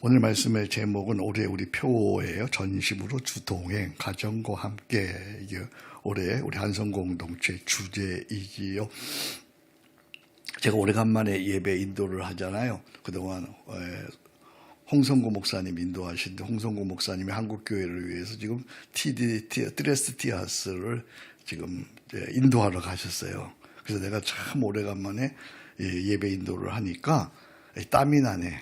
오늘 말씀의 제목은 올해 우리 표예요. 전심으로 주동행, 가정과 함께. 이게 올해 우리 한성공동체 주제이지요. 제가 오래간만에 예배 인도를 하잖아요. 그동안 홍성구 목사님 인도하신데, 홍성구 목사님이 한국교회를 위해서 지금 트레스티아스를 지금 인도하러 가셨어요. 그래서 내가 참 오래간만에 예배 인도를 하니까 땀이 나네.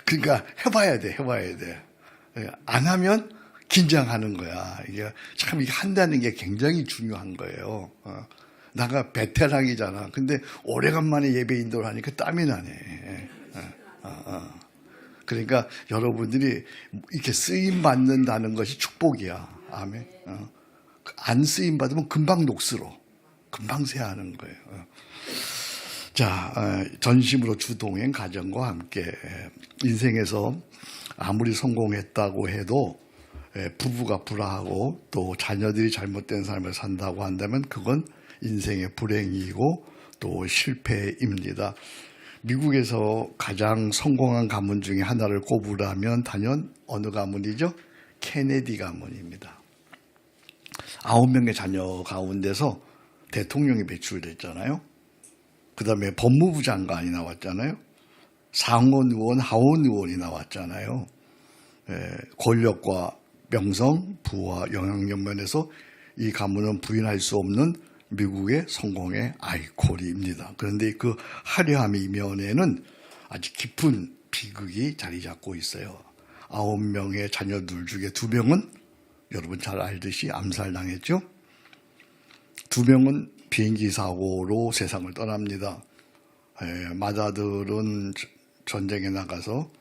그러니까 해봐야 돼. 안 하면 긴장하는 거야. 이게 참 이게 한다는 게 굉장히 중요한 거예요. 나가 베테랑이잖아. 근데 오래간만에 예배 인도를 하니까 땀이 나네. 그러니까 여러분들이 이렇게 쓰임 받는다는 것이 축복이야. 아멘. 안 쓰임 받으면 금방 녹슬어. 금방 새하는 거예요. 자, 전심으로 주동행, 가정과 함께. 인생에서 아무리 성공했다고 해도 부부가 불화하고 또 자녀들이 잘못된 삶을 산다고 한다면 그건 인생의 불행이고 또 실패입니다. 미국에서 가장 성공한 가문 중에 하나를 꼽으라면 단연 어느 가문이죠? 케네디 가문입니다. 9명의 자녀 가운데서 대통령이 배출됐잖아요. 그 다음에 법무부 장관이 나왔잖아요. 상원 의원, 하원 의원이 나왔잖아요. 권력과 명성, 부와 영향력 면에서 이 가문은 부인할 수 없는 미국의 성공의 아이콘입니다. 그런데 그 화려함 이면에는 아주 깊은 비극이 자리 잡고 있어요. 9명의 자녀들 중에 2명은 여러분 잘 알듯이 암살당했죠. 2명은 비행기 사고로 세상을 떠납니다. 맏아들은 전쟁에 나가서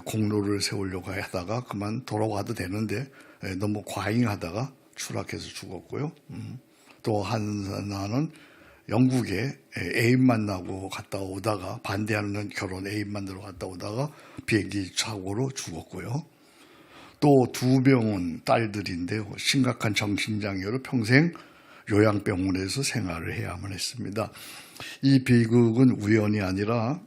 공로를 세우려고 하다가 그만 돌아와도 되는데 너무 과잉하다가 추락해서 죽었고요. 또 하나는 영국에 애인 만나고 갔다 오다가 반대하는 결혼 애인 만나러 갔다 오다가 비행기 사고로 죽었고요. 또 2명은 딸들인데요. 심각한 정신장애로 평생 요양병원에서 생활을 해야만 했습니다. 이 비극은 우연이 아니라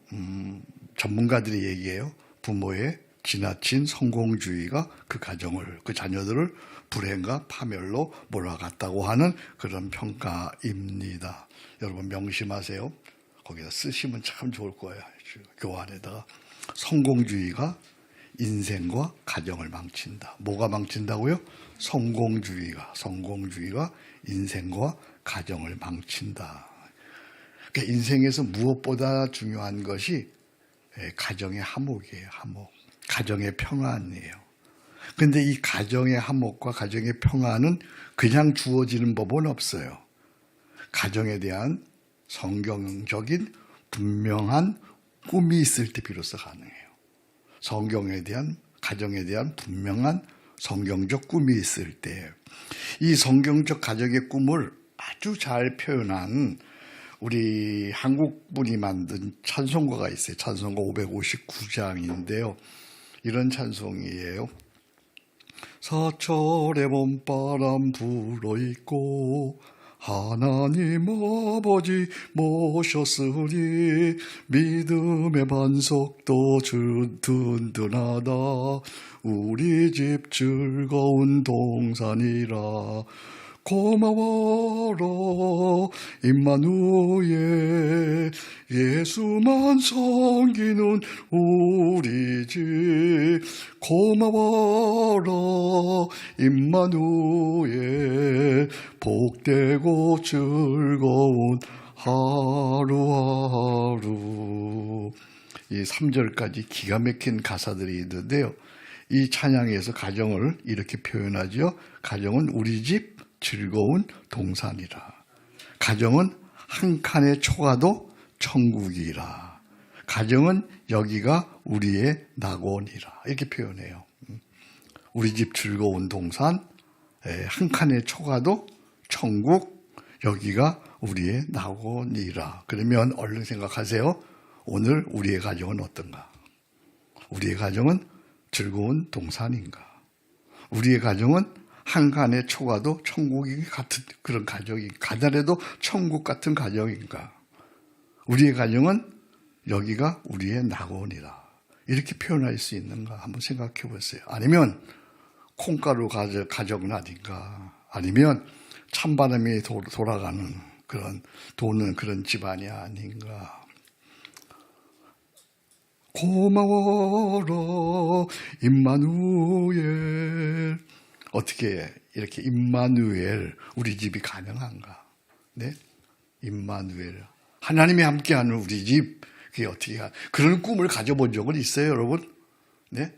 전문가들이 얘기해요. 부모의 지나친 성공주의가 그 가정을, 그 자녀들을 불행과 파멸로 몰아갔다고 하는 그런 평가입니다. 여러분 명심하세요. 거기다 쓰시면 참 좋을 거예요. 교환에다가 성공주의가 인생과 가정을 망친다. 뭐가 망친다고요? 성공주의가 인생과 가정을 망친다. 그러니까 인생에서 무엇보다 중요한 것이 가정의 화목이에요. 화목. 가정의 평안이에요. 그런데 이 가정의 화목과 가정의 평안은 그냥 주어지는 법은 없어요. 가정에 대한 성경적인 분명한 꿈이 있을 때 비로소 가능해요. 성경에 대한, 가정에 대한 분명한 성경적 꿈이 있을 때, 이 성경적 가정의 꿈을 아주 잘 표현한 우리 한국분이 만든 찬송가가 있어요. 찬송가 559장인데요. 이런 찬송이에요. 서철의 봄바람 불어있고 하나님 아버지 모셨으니 믿음의 반석도 든든하다. 우리 집 즐거운 동산이라. 고마워라 임마누엘 예수만 섬기는 우리 집. 고마워라 임마누엘 복되고 즐거운 하루하루. 이 3절까지 기가 막힌 가사들이 있는데요. 이 찬양에서 가정을 이렇게 표현하죠. 가정은 우리 집 즐거운 동산이라. 가정은 한 칸의 초가도 천국이라. 가정은 여기가 우리의 낙원이라. 이렇게 표현해요. 우리 집 즐거운 동산, 한 칸의 초가도 천국, 여기가 우리의 낙원이라. 그러면 얼른 생각하세요. 오늘 우리의 가정은 어떤가? 우리의 가정은 즐거운 동산인가? 우리의 가정은 한간의 초가도 천국이 같은 그런 가정이, 가난해도 천국 같은 가정인가? 우리의 가정은 여기가 우리의 낙원이라. 이렇게 표현할 수 있는가 한번 생각해 보세요. 아니면 콩가루 가정은 아닌가. 아니면 찬바람이 돌아가는 그런 도는 그런 집안이 아닌가. 고마워라 임마누엘. 어떻게 이렇게 임마누엘 우리 집이 가능한가? 네, 임마누엘 하나님이 함께하는 우리 집 그게 어떻게 그런 꿈을 가져본 적은 있어요, 여러분? 네,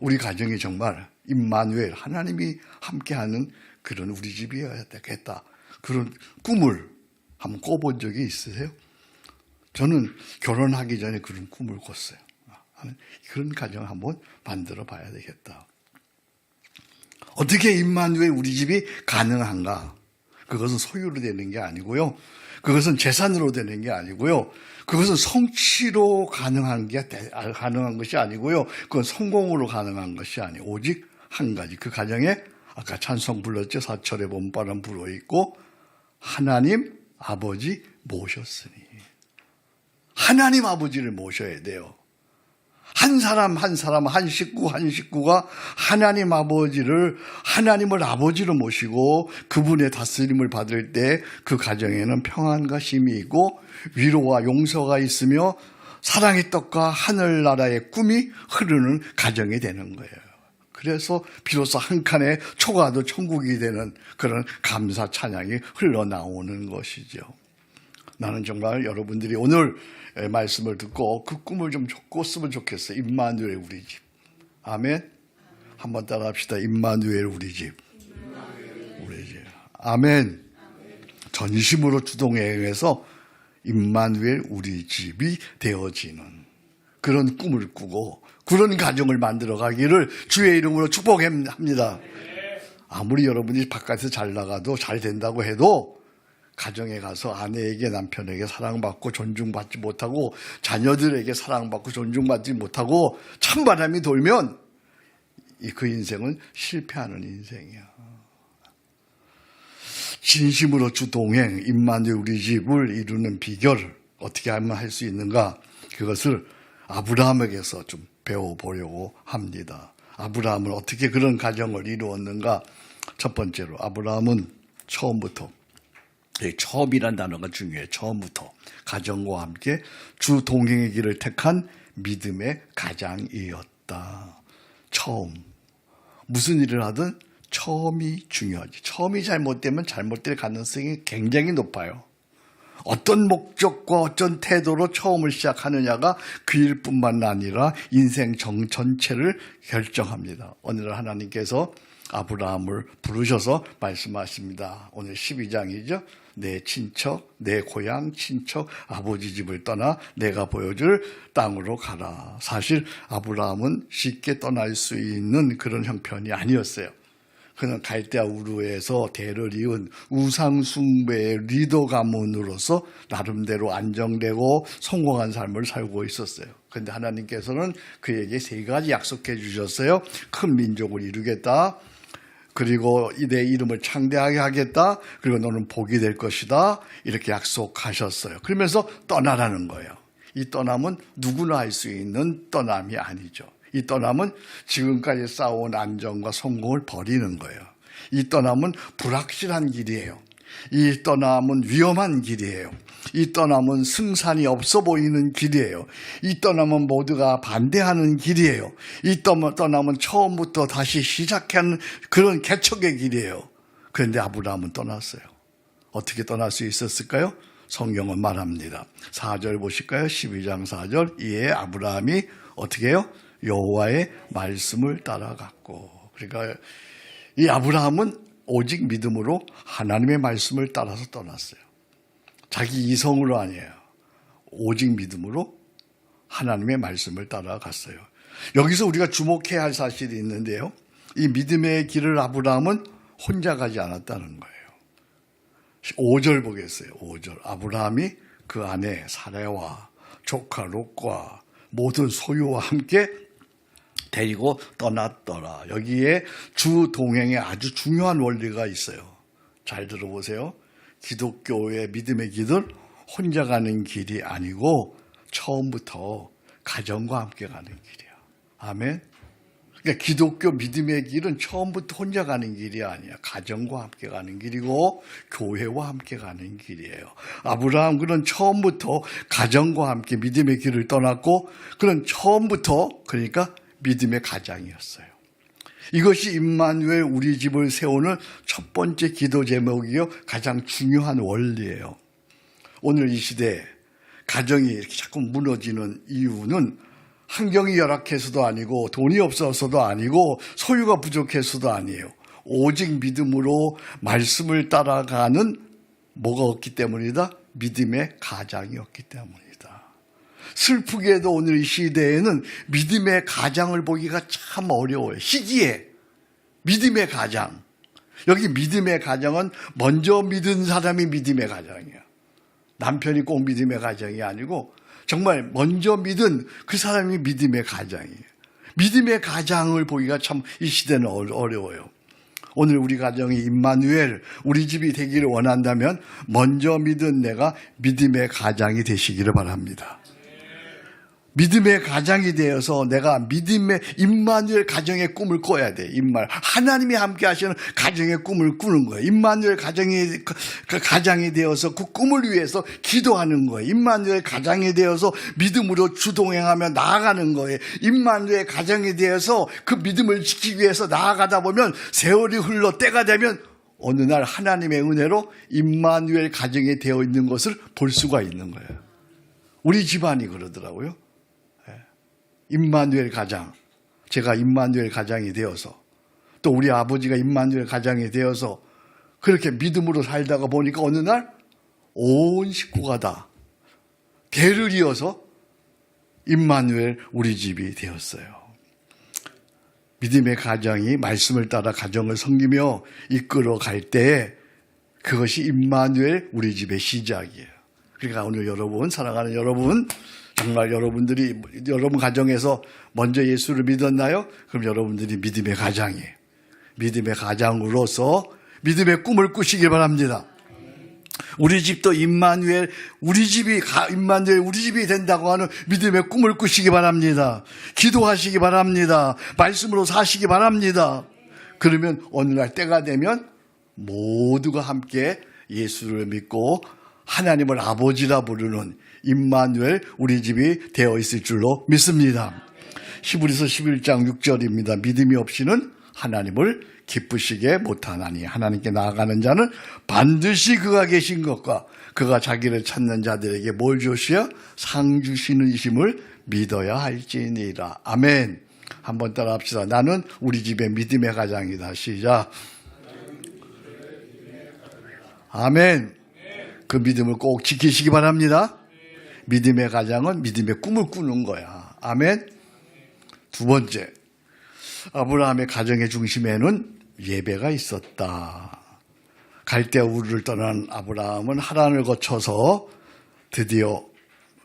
우리 가정이 정말 임마누엘 하나님이 함께하는 그런 우리 집이어야 되겠다. 그런 꿈을 한번 꿔본 적이 있으세요? 저는 결혼하기 전에 그런 꿈을 꿨어요. 그런 가정을 한번 만들어 봐야 되겠다. 어떻게 임마누엘 우리 집이 가능한가? 그것은 소유로 되는 게 아니고요. 그것은 재산으로 되는 게 아니고요. 그것은 성취로 가능한 것이 아니고요. 그건 성공으로 가능한 것이 아니고 오직 한 가지. 그 가정에 아까 찬송 불렀죠. 사철의 봄바람 불어있고 하나님 아버지 모셨으니. 하나님 아버지를 모셔야 돼요. 한 사람, 한 식구가 하나님 하나님을 아버지로 모시고 그분의 다스림을 받을 때 그 가정에는 평안과 쉼이 있고 위로와 용서가 있으며 사랑의 떡과 하늘나라의 꿈이 흐르는 가정이 되는 거예요. 그래서 비로소 한 칸의 초가도 천국이 되는 그런 감사 찬양이 흘러나오는 것이죠. 나는 정말 여러분들이 오늘 말씀을 듣고 그 꿈을 좀 꿨으면 좋겠어요. 임마누엘 우리 집. 아멘. 한번 따라 합시다. 임마누엘 우리 집. 우리 집. 아멘. 전심으로 주동행해서 임마누엘 우리 집이 되어지는 그런 꿈을 꾸고 그런 가정을 만들어 가기를 주의 이름으로 축복합니다. 아무리 여러분이 바깥에서 잘 나가도 잘 된다고 해도 가정에 가서 아내에게 남편에게 사랑받고 존중받지 못하고 자녀들에게 사랑받고 존중받지 못하고 찬바람이 돌면 그 인생은 실패하는 인생이야. 진심으로 주동행 임마누엘 우리 집을 이루는 비결을 어떻게 하면 할 수 있는가? 그것을 아브라함에게서 좀 배워보려고 합니다. 아브라함은 어떻게 그런 가정을 이루었는가? 첫 번째로 아브라함은 처음부터 처음이란 단어가 중요해요. 처음부터 가정과 함께 주 동행의 길을 택한 믿음의 가장이었다. 처음. 무슨 일을 하든 처음이 중요하지. 처음이 잘못되면 잘못될 가능성이 굉장히 높아요. 어떤 목적과 어떤 태도로 처음을 시작하느냐가 그 일뿐만 아니라 인생 전체를 결정합니다. 오늘 하나님께서 아브라함을 부르셔서 말씀하십니다. 오늘 12장이죠. 내 친척, 내 고향, 친척, 아버지 집을 떠나 내가 보여줄 땅으로 가라. 사실 아브라함은 쉽게 떠날 수 있는 그런 형편이 아니었어요. 그는 갈대아 우르에서 대를 이은 우상숭배의 리더 가문으로서 나름대로 안정되고 성공한 삶을 살고 있었어요. 그런데 하나님께서는 그에게 세 가지 약속해 주셨어요. 큰 민족을 이루겠다. 그리고 내 이름을 창대하게 하겠다. 그리고 너는 복이 될 것이다. 이렇게 약속하셨어요. 그러면서 떠나라는 거예요. 이 떠남은 누구나 할 수 있는 떠남이 아니죠. 이 떠남은 지금까지 쌓아온 안정과 성공을 버리는 거예요. 이 떠남은 불확실한 길이에요. 이 떠남은 위험한 길이에요. 이 떠남은 승산이 없어 보이는 길이에요. 이 떠남은 모두가 반대하는 길이에요. 이 떠남은 처음부터 다시 시작하는 그런 개척의 길이에요. 그런데 아브라함은 떠났어요. 어떻게 떠날 수 있었을까요? 성경은 말합니다. 4절 보실까요? 12장 4절. 이에 아브라함이 어떻게 해요? 여호와의 말씀을 따라갔고. 그러니까 이 아브라함은 오직 믿음으로 하나님의 말씀을 따라서 떠났어요. 자기 이성으로 아니에요. 오직 믿음으로 하나님의 말씀을 따라갔어요. 여기서 우리가 주목해야 할 사실이 있는데요. 이 믿음의 길을 아브라함은 혼자 가지 않았다는 거예요. 5절 보겠어요. 5절. 아브라함이 그 아내 사레와 조카 롯과 모든 소유와 함께 데리고 떠났더라. 여기에 주 동행에 아주 중요한 원리가 있어요. 잘 들어보세요. 기독교의 믿음의 길은 혼자 가는 길이 아니고 처음부터 가정과 함께 가는 길이야. 아멘. 그러니까 기독교 믿음의 길은 처음부터 혼자 가는 길이 아니야. 가정과 함께 가는 길이고 교회와 함께 가는 길이에요. 아브라함 그는 처음부터 가정과 함께 믿음의 길을 떠났고 그는 처음부터 그러니까 믿음의 가장이었어요. 이것이 임마누엘 우리 집을 세우는 첫 번째 기도 제목이요. 가장 중요한 원리예요. 오늘 이 시대에 가정이 이렇게 자꾸 무너지는 이유는 환경이 열악해서도 아니고 돈이 없어서도 아니고 소유가 부족해서도 아니에요. 오직 믿음으로 말씀을 따라가는 뭐가 없기 때문이다? 믿음의 가장이 없기 때문이다. 슬프게도 오늘 이 시대에는 믿음의 가장을 보기가 참 어려워요. 희귀해. 믿음의 가장. 여기 믿음의 가장은 먼저 믿은 사람이 믿음의 가장이야. 남편이 꼭 믿음의 가장이 아니고 정말 먼저 믿은 그 사람이 믿음의 가장이에요. 믿음의 가장을 보기가 참 이 시대는 어려워요. 오늘 우리 가정이 임마누엘 우리 집이 되기를 원한다면 먼저 믿은 내가 믿음의 가장이 되시기를 바랍니다. 믿음의 가장이 되어서 내가 믿음의 임마누엘 가정의 꿈을 꿔야 돼. 하나님이 함께 하시는 가정의 꿈을 꾸는 거예요. 임마누엘 가장이 되어서 그 꿈을 위해서 기도하는 거예요. 임마누엘 가장이 되어서 믿음으로 주동행하며 나아가는 거예요. 임마누엘 가정이 되어서 그 믿음을 지키기 위해서 나아가다 보면 세월이 흘러 때가 되면 어느 날 하나님의 은혜로 임마누엘 가정이 되어 있는 것을 볼 수가 있는 거예요. 우리 집안이 그러더라고요. 임마누엘 가장, 제가 임마누엘 가장이 되어서 또 우리 아버지가 임마누엘 가장이 되어서 그렇게 믿음으로 살다가 보니까 어느 날 온 식구가 다 대를 이어서 임마누엘 우리 집이 되었어요. 믿음의 가정이 말씀을 따라 가정을 섬기며 이끌어 갈 때에 그것이 임마누엘 우리 집의 시작이에요. 그러니까 오늘 여러분, 사랑하는 여러분, 정말 여러분들이 여러분 가정에서 먼저 예수를 믿었나요? 그럼 여러분들이 믿음의 가장이에요. 믿음의 가장으로서 믿음의 꿈을 꾸시길 바랍니다. 우리 집도 임마누엘 우리 집이 된다고 하는 믿음의 꿈을 꾸시기 바랍니다. 기도하시기 바랍니다. 말씀으로 사시기 바랍니다. 그러면 어느 날 때가 되면 모두가 함께 예수를 믿고 하나님을 아버지라 부르는 임마누엘 우리 집이 되어 있을 줄로 믿습니다. 히브리서 11장 6절입니다. 믿음이 없이는 하나님을 기쁘시게 못하나니 하나님께 나아가는 자는 반드시 그가 계신 것과 그가 자기를 찾는 자들에게 뭘 주시어? 상 주시는 이심을 믿어야 할지니라. 아멘. 한번 따라 합시다. 나는 우리 집의 믿음의 가장이다. 시작. 아멘. 그 믿음을 꼭 지키시기 바랍니다. 믿음의 가장은 믿음의 꿈을 꾸는 거야. 아멘. 두 번째, 아브라함의 가정의 중심에는 예배가 있었다. 갈대아 우르를 떠난 아브라함은 하란을 거쳐서 드디어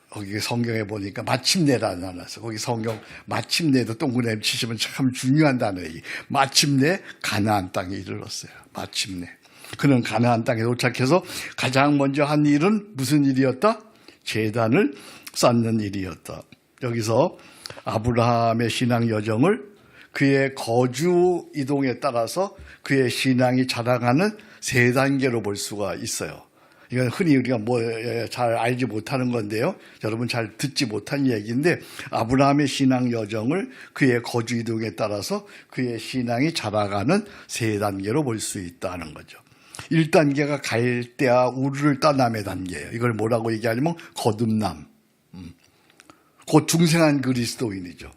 거기 성경에 보니까 마침내라는 단어였어. 거기 성경 마침내도 동그라미 치시면 참 중요한 단어예요. 마침내 가나안 땅에 이르렀어요. 마침내. 그는 가나안 땅에 도착해서 가장 먼저 한 일은 무슨 일이었다? 제단을 쌓는 일이었다. 여기서 아브라함의 신앙 여정을 그의 거주 이동에 따라서 그의 신앙이 자라가는 세 단계로 볼 수가 있어요. 이건 흔히 우리가 잘 알지 못하는 건데요. 여러분 잘 듣지 못한 얘기인데 아브라함의 신앙 여정을 그의 거주 이동에 따라서 그의 신앙이 자라가는 세 단계로 볼 수 있다는 거죠. 1단계가 갈대아 우르를 떠남의 단계예요. 이걸 뭐라고 얘기하냐면 거듭남. 곧 중생한 그리스도인이죠.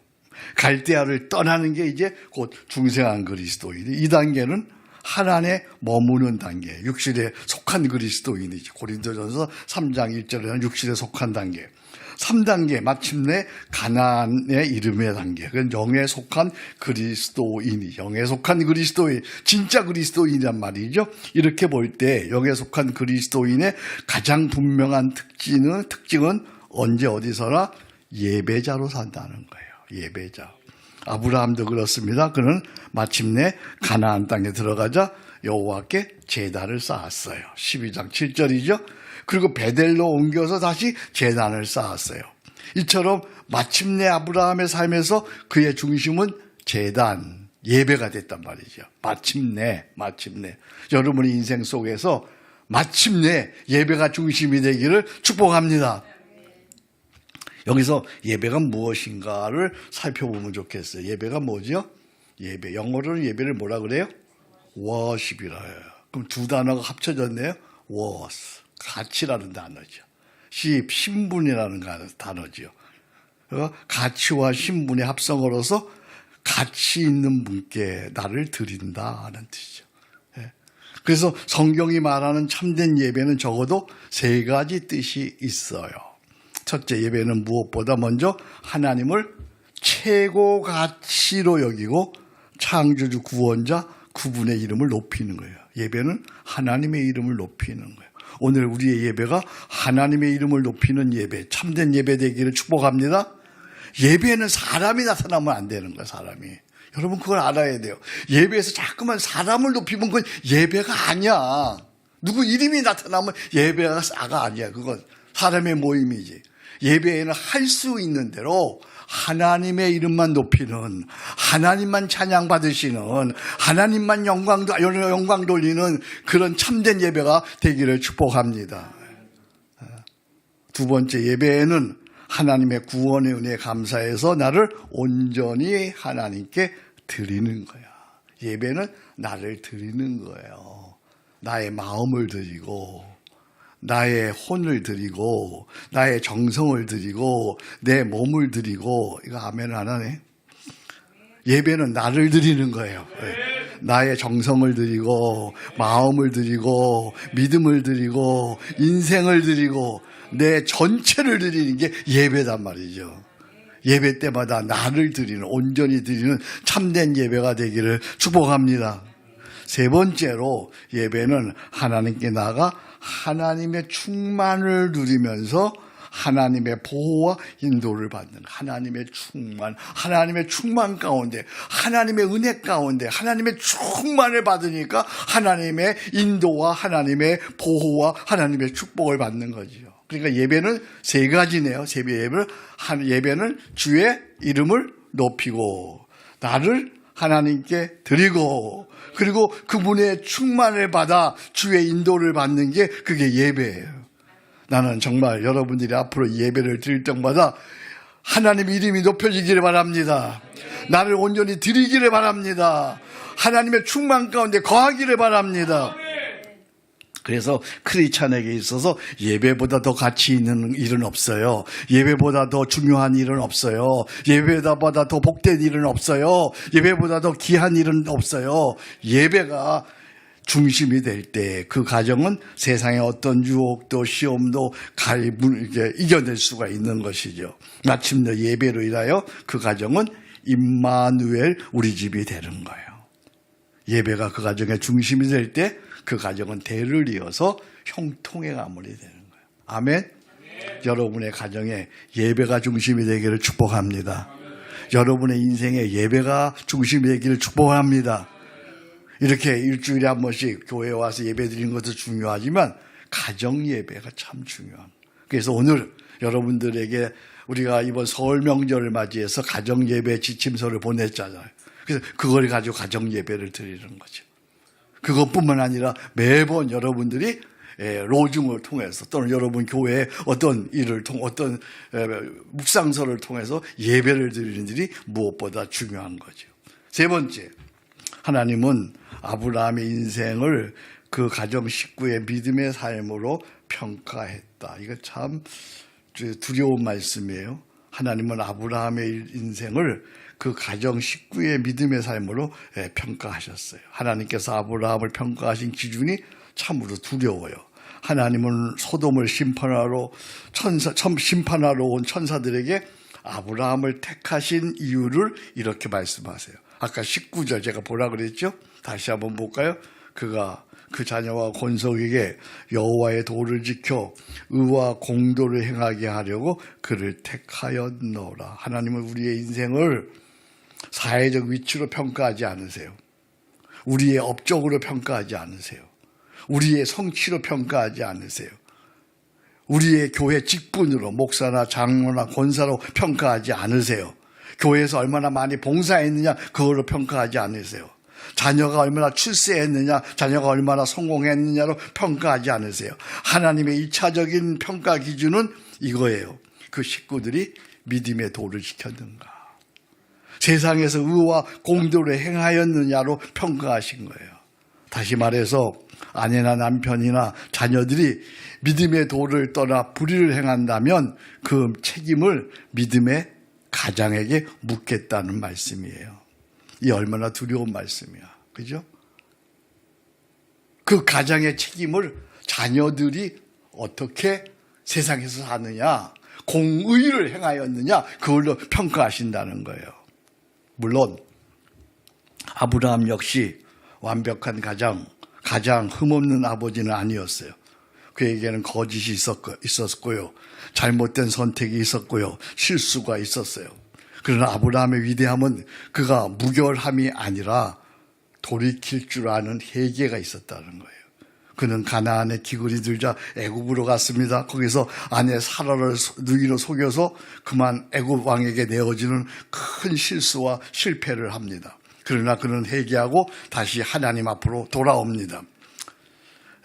갈대아를 떠나는 게 이제 곧 중생한 그리스도인이. 2단계는 하란에 머무는 단계. 육실에 속한 그리스도인이죠. 고린도전서 3장 1절에는 육실에 속한 단계. 3단계 마침내 가나안의 이름의 단계. 그건 영에 속한 그리스도인이. 영에 속한 그리스도인. 진짜 그리스도인이란 말이죠. 이렇게 볼 때 영에 속한 그리스도인의 가장 분명한 특징은 언제 어디서나 예배자로 산다는 거예요. 예배자. 아브라함도 그렇습니다. 그는 마침내 가나안 땅에 들어가자 여호와께 제단을 쌓았어요. 12장 7절이죠. 그리고 베델로 옮겨서 다시 제단을 쌓았어요. 이처럼 마침내 아브라함의 삶에서 그의 중심은 제단, 예배가 됐단 말이죠. 마침내. 여러분의 인생 속에서 마침내 예배가 중심이 되기를 축복합니다. 여기서 예배가 무엇인가를 살펴보면 좋겠어요. 예배가 뭐죠? 예배. 영어로는 예배를 뭐라 그래요? worship이라 해요. 그럼 두 단어가 합쳐졌네요. was, 가치라는 단어죠. 신분이라는 단어죠. 가치와 신분의 합성어로서 가치 있는 분께 나를 드린다 하는 뜻이죠. 그래서 성경이 말하는 참된 예배는 적어도 세 가지 뜻이 있어요. 첫째, 예배는 무엇보다 먼저 하나님을 최고 가치로 여기고 창조주 구원자 그분의 이름을 높이는 거예요. 예배는 하나님의 이름을 높이는 거예요. 오늘 우리의 예배가 하나님의 이름을 높이는 예배, 참된 예배 되기를 축복합니다. 예배에는 사람이 나타나면 안 되는 거예요. 사람이. 여러분 그걸 알아야 돼요. 예배에서 자꾸만 사람을 높이면 그건 예배가 아니야. 누구 이름이 나타나면 예배가 아니야. 그건 사람의 모임이지. 예배에는 할 수 있는 대로 하나님의 이름만 높이는, 하나님만 찬양받으시는, 하나님만 영광 돌리는 그런 참된 예배가 되기를 축복합니다. 두 번째, 예배에는 하나님의 구원의 은혜에 감사해서 나를 온전히 하나님께 드리는 거야. 예배는 나를 드리는 거예요. 나의 마음을 드리고, 나의 혼을 드리고, 나의 정성을 드리고, 내 몸을 드리고. 이거 아멘 안 하네. 예배는 나를 드리는 거예요. 나의 정성을 드리고, 마음을 드리고, 믿음을 드리고, 인생을 드리고, 내 전체를 드리는 게 예배단 말이죠. 예배 때마다 나를 드리는, 온전히 드리는 참된 예배가 되기를 축복합니다. 세 번째로 예배는 하나님께 나아가 하나님의 충만을 누리면서 하나님의 보호와 인도를 받는, 하나님의 충만 가운데, 하나님의 은혜 가운데 하나님의 충만을 받으니까 하나님의 인도와 하나님의 보호와 하나님의 축복을 받는 거죠. 그러니까 예배는 세 가지네요. 예배는 주의 이름을 높이고, 나를 하나님께 드리고, 그리고 그분의 충만을 받아 주의 인도를 받는 게 그게 예배예요. 나는 정말 여러분들이 앞으로 예배를 드릴 때마다 하나님 이름이 높여지기를 바랍니다. 나를 온전히 드리기를 바랍니다. 하나님의 충만 가운데 거하기를 바랍니다. 그래서 크리스찬에게 있어서 예배보다 더 가치 있는 일은 없어요. 예배보다 더 중요한 일은 없어요. 예배보다 더 복된 일은 없어요. 예배보다 더 귀한 일은 없어요. 예배가 중심이 될 때 그 가정은 세상의 어떤 유혹도 시험도 이겨낼 수가 있는 것이죠. 마침내 예배로 인하여 그 가정은 임마누엘 우리 집이 되는 거예요. 예배가 그 가정의 중심이 될 때 그 가정은 대를 이어서 형통의 가문이 되는 거예요. 아멘. 여러분의 가정에 예배가 중심이 되기를 축복합니다. 여러분의 인생에 예배가 중심이 되기를 축복합니다. 이렇게 일주일에 한 번씩 교회에 와서 예배 드리는 것도 중요하지만 가정 예배가 참 중요합니다. 그래서 오늘 여러분들에게 우리가 이번 설 명절을 맞이해서 가정 예배 지침서를 보냈잖아요. 그래서 그걸 가지고 가정 예배를 드리는 거죠. 그것뿐만 아니라 매번 여러분들이 로중을 통해서 또는 여러분 교회의 어떤 묵상서를 통해서 예배를 드리는 일이 무엇보다 중요한 거죠. 세 번째, 하나님은 아브라함의 인생을 그 가정 식구의 믿음의 삶으로 평가했다. 이거 참 두려운 말씀이에요. 하나님은 아브라함의 인생을 그 가정 식구의 믿음의 삶으로 평가하셨어요. 하나님께서 아브라함을 평가하신 기준이 참으로 두려워요. 하나님은 소돔을 심판하러 온 천사들에게 아브라함을 택하신 이유를 이렇게 말씀하세요. 아까 19절 제가 보라 그랬죠? 다시 한번 볼까요? 그가 그 자녀와 권속에게 여호와의 도를 지켜 의와 공도를 행하게 하려고 그를 택하였노라. 하나님은 우리의 인생을 사회적 위치로 평가하지 않으세요. 우리의 업적으로 평가하지 않으세요. 우리의 성취로 평가하지 않으세요. 우리의 교회 직분으로 목사나 장로나 권사로 평가하지 않으세요. 교회에서 얼마나 많이 봉사했느냐 그걸로 평가하지 않으세요. 자녀가 얼마나 출세했느냐, 자녀가 얼마나 성공했느냐로 평가하지 않으세요. 하나님의 1차적인 평가 기준은 이거예요. 그 식구들이 믿음의 도를 지켰는가, 세상에서 의와 공도를 행하였느냐로 평가하신 거예요. 다시 말해서 아내나 남편이나 자녀들이 믿음의 도를 떠나 불의를 행한다면 그 책임을 믿음의 가장에게 묻겠다는 말씀이에요. 이 얼마나 두려운 말씀이야. 그죠? 그 가장의 책임을 자녀들이 어떻게 세상에서 사느냐, 공의를 행하였느냐, 그걸로 평가하신다는 거예요. 물론 아브라함 역시 완벽한 가장 흠없는 아버지는 아니었어요. 그에게는 거짓이 있었고요. 잘못된 선택이 있었고요. 실수가 있었어요. 그러나 아브라함의 위대함은 그가 무결함이 아니라 돌이킬 줄 아는 회개가 있었다는 거예요. 그는 가나안에 기근이 들자 애굽으로 갔습니다. 거기서 아내 사라를 누이로 속여서 그만 애굽 왕에게 내어지는 큰 실수와 실패를 합니다. 그러나 그는 회개하고 다시 하나님 앞으로 돌아옵니다.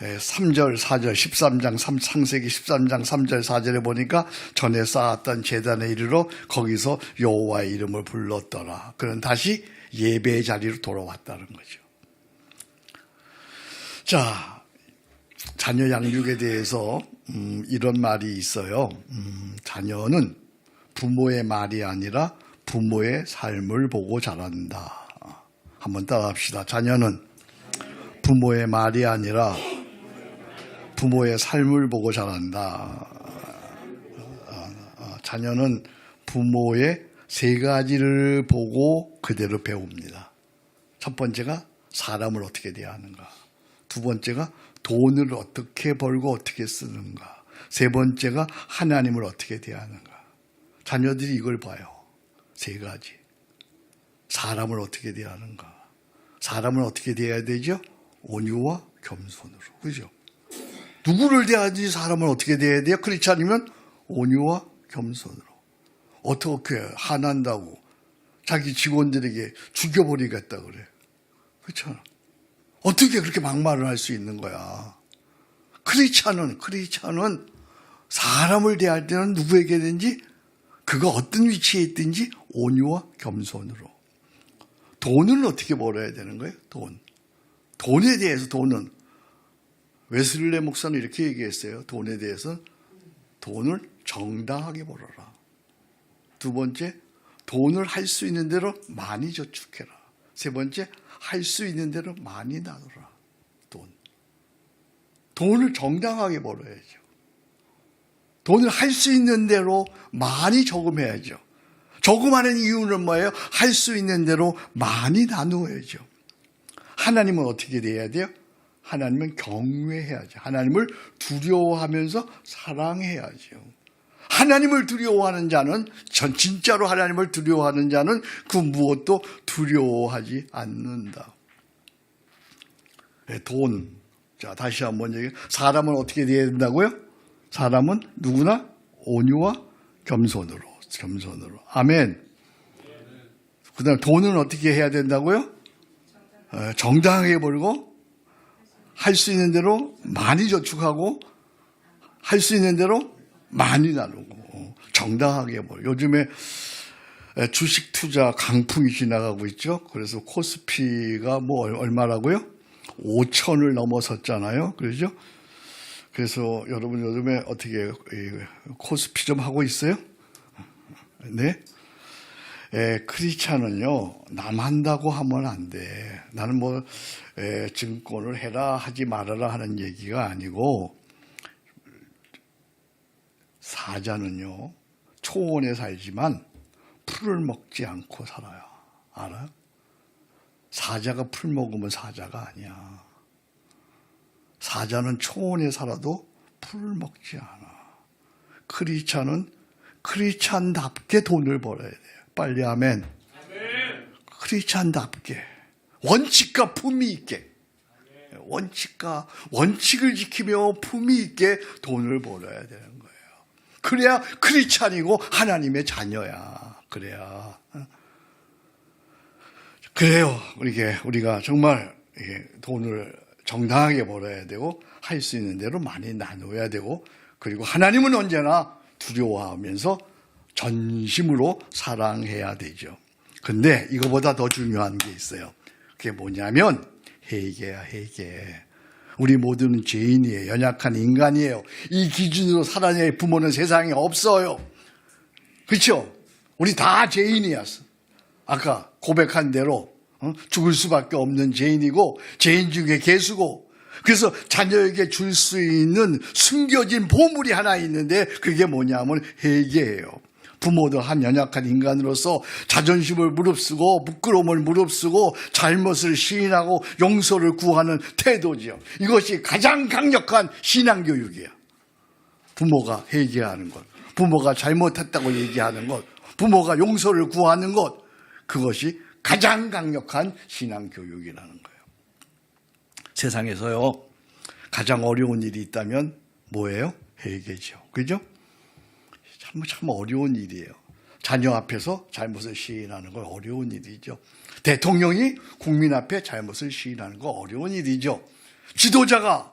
3절, 4절, 13장, 창세기 13장 3절, 4절에 보니까 전에 쌓았던 제단에 이르러 거기서 여호와의 이름을 불렀더라. 그는 다시 예배의 자리로 돌아왔다는 거죠. 자, 자녀 양육에 대해서 이런 말이 있어요. 자녀는 부모의 말이 아니라 부모의 삶을 보고 자란다. 한번 따라합시다. 자녀는 부모의 말이 아니라 부모의 삶을 보고 자란다. 자녀는 부모의 세 가지를 보고 그대로 배웁니다. 첫 번째가 사람을 어떻게 대하는가. 두 번째가 돈을 어떻게 벌고 어떻게 쓰는가. 세 번째가 하나님을 어떻게 대하는가. 자녀들이 이걸 봐요. 세 가지. 사람을 어떻게 대하는가. 사람을 어떻게 대해야 되죠? 온유와 겸손으로. 그죠? 누구를 대하든지 사람을 어떻게 대해야 돼요? 그렇지 않으면 온유와 겸손으로. 어떻게 화난다고 자기 직원들에게 죽여버리겠다 그래. 그렇잖아. 어떻게 그렇게 막말을 할 수 있는 거야. 크리스찬은 사람을 대할 때는 누구에게든지 그가 어떤 위치에 있든지 온유와 겸손으로. 돈은 어떻게 벌어야 되는 거예요? 돈에 대해서 돈은 웨슬레 목사는 이렇게 얘기했어요. 돈에 대해서 돈을 정당하게 벌어라. 두 번째, 돈을 할 수 있는 대로 많이 저축해라. 세 번째, 할 수 있는 대로 많이 나눠라. 돈을 정당하게 벌어야죠. 돈을 할 수 있는 대로 많이 저금해야죠. 저금하는 이유는 뭐예요? 할 수 있는 대로 많이 나누어야죠. 하나님은 어떻게 돼야 돼요? 하나님은 경외해야죠. 하나님을 두려워하면서 사랑해야죠. 하나님을 두려워하는 자는, 진짜로 하나님을 두려워하는 자는 그 무엇도 두려워하지 않는다. 돈. 자, 다시 한번 얘기해요. 사람은 어떻게 돼야 된다고요? 사람은 누구나 온유와 겸손으로. 아멘. 그 다음에 돈은 어떻게 해야 된다고요? 정당하게 벌고, 할 수 있는 대로 많이 저축하고, 할 수 있는 대로 많이 나누고, 정당하게 벌고. 요즘에 주식 투자 강풍이 지나가고 있죠. 그래서 코스피가 뭐 얼마라고요? 5천을 넘어섰잖아요. 그러죠? 그래서 여러분 요즘에 어떻게 코스피 좀 하고 있어요? 네? 크리스찬은요, 남 한다고 하면 안 돼. 나는 뭐 증권을 해라 하지 말아라 하는 얘기가 아니고, 사자는요 초원에 살지만 풀을 먹지 않고 살아요. 알아요? 사자가 풀 먹으면 사자가 아니야. 사자는 초원에 살아도 풀을 먹지 않아. 크리스찬은 크리스찬답게 돈을 벌어야 돼요. 빨리 아멘. 크리스찬답게 원칙과 품위 있게. 원칙을 지키며 품위 있게 돈을 벌어야 되는 거예요. 그래야 크리스찬이고 하나님의 자녀야. 그래요. 우리가 정말 돈을 정당하게 벌어야 되고 할 수 있는 대로 많이 나눠야 되고, 그리고 하나님은 언제나 두려워하면서 전심으로 사랑해야 되죠. 근데 이거보다 더 중요한 게 있어요. 그게 뭐냐면 회개야, 회개. 우리 모두는 죄인이에요. 연약한 인간이에요. 이 기준으로 살아낼 부모는 세상에 없어요. 그렇죠? 우리 다 죄인이야. 아까 고백한 대로 죽을 수밖에 없는 죄인이고 죄인 중에 괴수고, 그래서 자녀에게 줄 수 있는 숨겨진 보물이 하나 있는데 그게 뭐냐면 회개예요. 부모도 한 연약한 인간으로서 자존심을 무릅쓰고 부끄러움을 무릅쓰고 잘못을 시인하고 용서를 구하는 태도죠. 이것이 가장 강력한 신앙교육이에요. 부모가 회개하는 것, 부모가 잘못했다고 얘기하는 것, 부모가 용서를 구하는 것, 그것이 가장 강력한 신앙교육이라는 거예요. 세상에서요, 가장 어려운 일이 있다면 뭐예요? 회개죠. 그죠? 참 어려운 일이에요. 자녀 앞에서 잘못을 시인하는 건 어려운 일이죠. 대통령이 국민 앞에 잘못을 시인하는 건 어려운 일이죠. 지도자가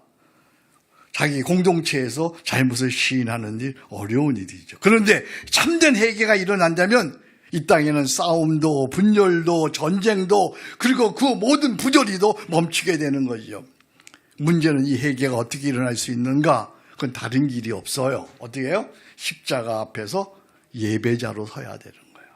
자기 공동체에서 잘못을 시인하는 일 어려운 일이죠. 그런데 참된 회개가 일어난다면 이 땅에는 싸움도 분열도 전쟁도 그리고 그 모든 부조리도 멈추게 되는 거죠. 문제는 이 회개가 어떻게 일어날 수 있는가? 그건 다른 길이 없어요. 어떻게 해요? 십자가 앞에서 예배자로 서야 되는 거예요.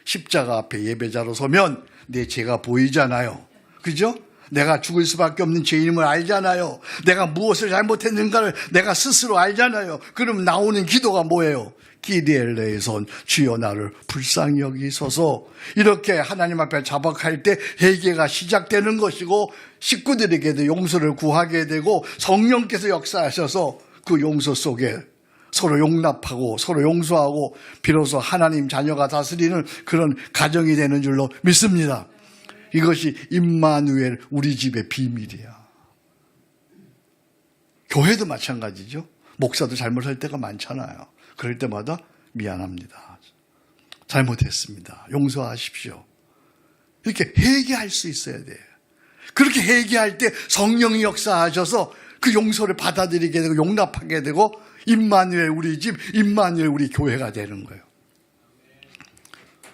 십자가 앞에 예배자로 서면 내 죄가 보이잖아요. 그죠? 내가 죽을 수밖에 없는 죄인임을 알잖아요. 내가 무엇을 잘못했는가를 내가 스스로 알잖아요. 그럼 나오는 기도가 뭐예요? 기리엘레이손, 주여 나를 불쌍히 여기소서. 이렇게 하나님 앞에 자박할 때 회개가 시작되는 것이고, 식구들에게도 용서를 구하게 되고 성령께서 역사하셔서 그 용서 속에 서로 용납하고 서로 용서하고 비로소 하나님 자녀가 다스리는 그런 가정이 되는 줄로 믿습니다. 이것이 임마누엘 우리 집의 비밀이야. 교회도 마찬가지죠. 목사도 잘못할 때가 많잖아요. 그럴 때마다 미안합니다. 잘못했습니다. 용서하십시오. 이렇게 회개할 수 있어야 돼요. 그렇게 회개할 때 성령이 역사하셔서 그 용서를 받아들이게 되고 용납하게 되고 임마누엘 우리 집, 임마누엘 우리 교회가 되는 거예요.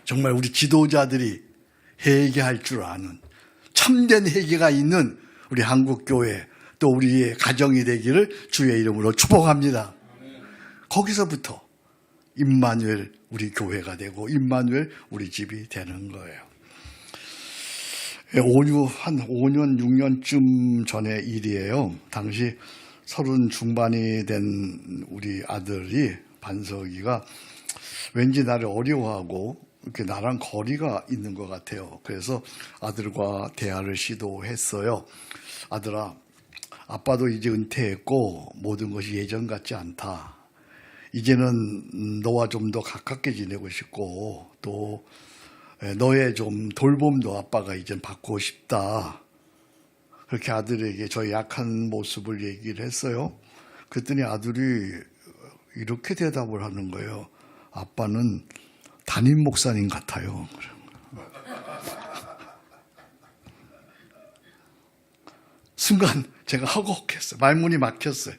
정말 우리 지도자들이 회개할 줄 아는 참된 회개가 있는 우리 한국교회 또 우리의 가정이 되기를 주의 이름으로 축복합니다. 거기서부터 임마누엘 우리 교회가 되고 임마누엘 우리 집이 되는 거예요. 한 5년, 6년쯤 전의 일이에요. 당시 30 중반이 된 우리 아들이 반석이가 왠지 나를 어려워하고 이렇게 나랑 거리가 있는 것 같아요. 그래서 아들과 대화를 시도했어요. 아들아, 아빠도 이제 은퇴했고 모든 것이 예전 같지 않다. 이제는 너와 좀 더 가깝게 지내고 싶고 또 너의 좀 돌봄도 아빠가 이젠 받고 싶다. 그렇게 아들에게 저의 약한 모습을 얘기를 했어요. 그랬더니 아들이 이렇게 대답을 하는 거예요. 아빠는 담임 목사님 같아요. 순간 제가 허걱했어요. 말문이 막혔어요.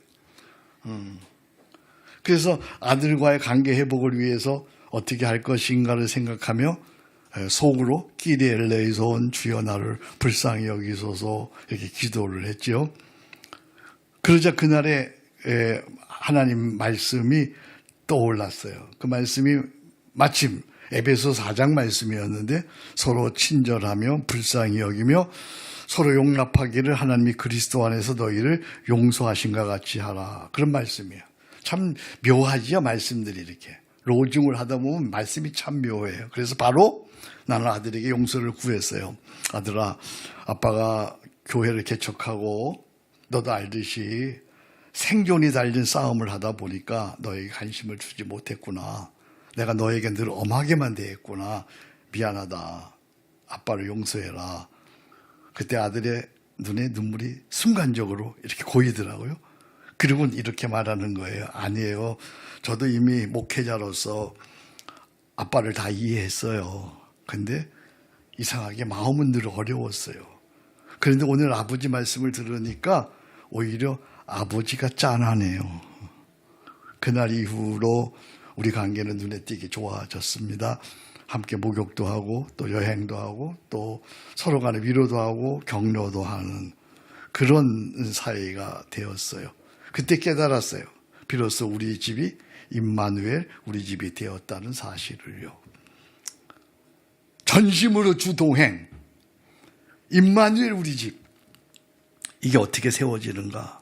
그래서 아들과의 관계 회복을 위해서 어떻게 할 것인가를 생각하며 속으로 기리엘레이손 주여 나를 불쌍히 여기소서 이렇게 기도를 했죠. 그러자 그날에 하나님 말씀이 떠올랐어요. 그 말씀이 마침 에베소 4장 말씀이었는데 서로 친절하며 불쌍히 여기며 서로 용납하기를 하나님이 그리스도 안에서 너희를 용서하신가 같이 하라. 그런 말씀이에요. 참 묘하지요, 말씀들이 이렇게. 로중을 하다 보면 말씀이 참 묘해요. 그래서 바로 나는 아들에게 용서를 구했어요. 아들아, 아빠가 교회를 개척하고 너도 알듯이 생존이 달린 싸움을 하다 보니까 너에게 관심을 주지 못했구나. 내가 너에게 늘 엄하게만 대했구나. 미안하다. 아빠를 용서해라. 그때 아들의 눈에 눈물이 순간적으로 이렇게 고이더라고요. 그리고 이렇게 말하는 거예요. 아니에요. 저도 이미 목회자로서 아빠를 다 이해했어요. 근데 이상하게 마음은 늘 어려웠어요. 그런데 오늘 아버지 말씀을 들으니까 오히려 아버지가 짠하네요. 그날 이후로 우리 관계는 눈에 띄게 좋아졌습니다. 함께 목욕도 하고 또 여행도 하고 또 서로 간에 위로도 하고 격려도 하는 그런 사이가 되었어요. 그때 깨달았어요. 비로소 우리 집이 임마누엘, 우리 집이 되었다는 사실을요. 전심으로 주동행, 임마누엘 우리 집. 이게 어떻게 세워지는가?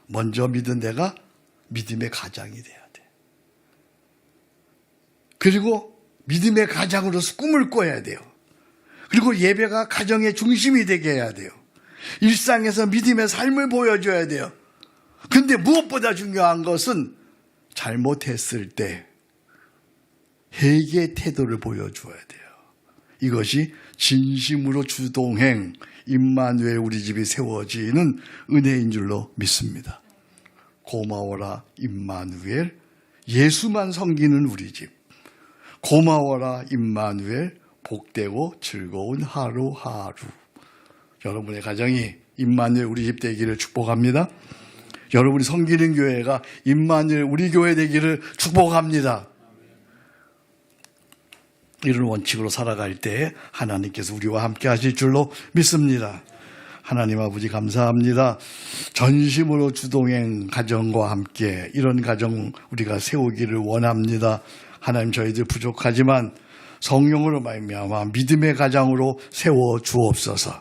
먼저 믿은 내가 믿음의 가장이 돼야 돼. 그리고 믿음의 가장으로서 꿈을 꿔야 돼요. 그리고 예배가 가정의 중심이 되게 해야 돼요. 일상에서 믿음의 삶을 보여줘야 돼요. 근데 무엇보다 중요한 것은 잘못했을 때 회개의 태도를 보여줘야 돼요. 이것이 진심으로 주동행, 임마누엘 우리 집이 세워지는 은혜인 줄로 믿습니다. 고마워라 임마누엘, 예수만 섬기는 우리 집. 고마워라 임마누엘, 복되고 즐거운 하루하루. 여러분의 가정이 임마누엘 우리 집 되기를 축복합니다. 여러분이 섬기는 교회가 임마누엘 우리 교회 되기를 축복합니다. 이런 원칙으로 살아갈 때 하나님께서 우리와 함께 하실 줄로 믿습니다. 하나님 아버지 감사합니다. 전심으로 주동행 가정과 함께 이런 가정 우리가 세우기를 원합니다. 하나님 저희들 부족하지만 성령으로 말미암아 믿음의 가정으로 세워 주옵소서.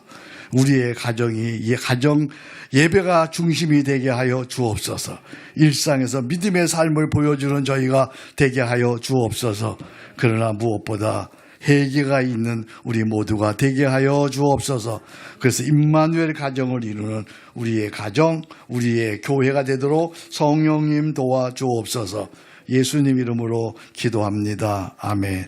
우리의 가정이 가정 예배가 중심이 되게 하여 주옵소서. 일상에서 믿음의 삶을 보여주는 저희가 되게 하여 주옵소서. 그러나 무엇보다 회개가 있는 우리 모두가 되게 하여 주옵소서. 그래서 임마누엘 가정을 이루는 우리의 가정, 우리의 교회가 되도록 성령님 도와 주옵소서. 예수님 이름으로 기도합니다. 아멘.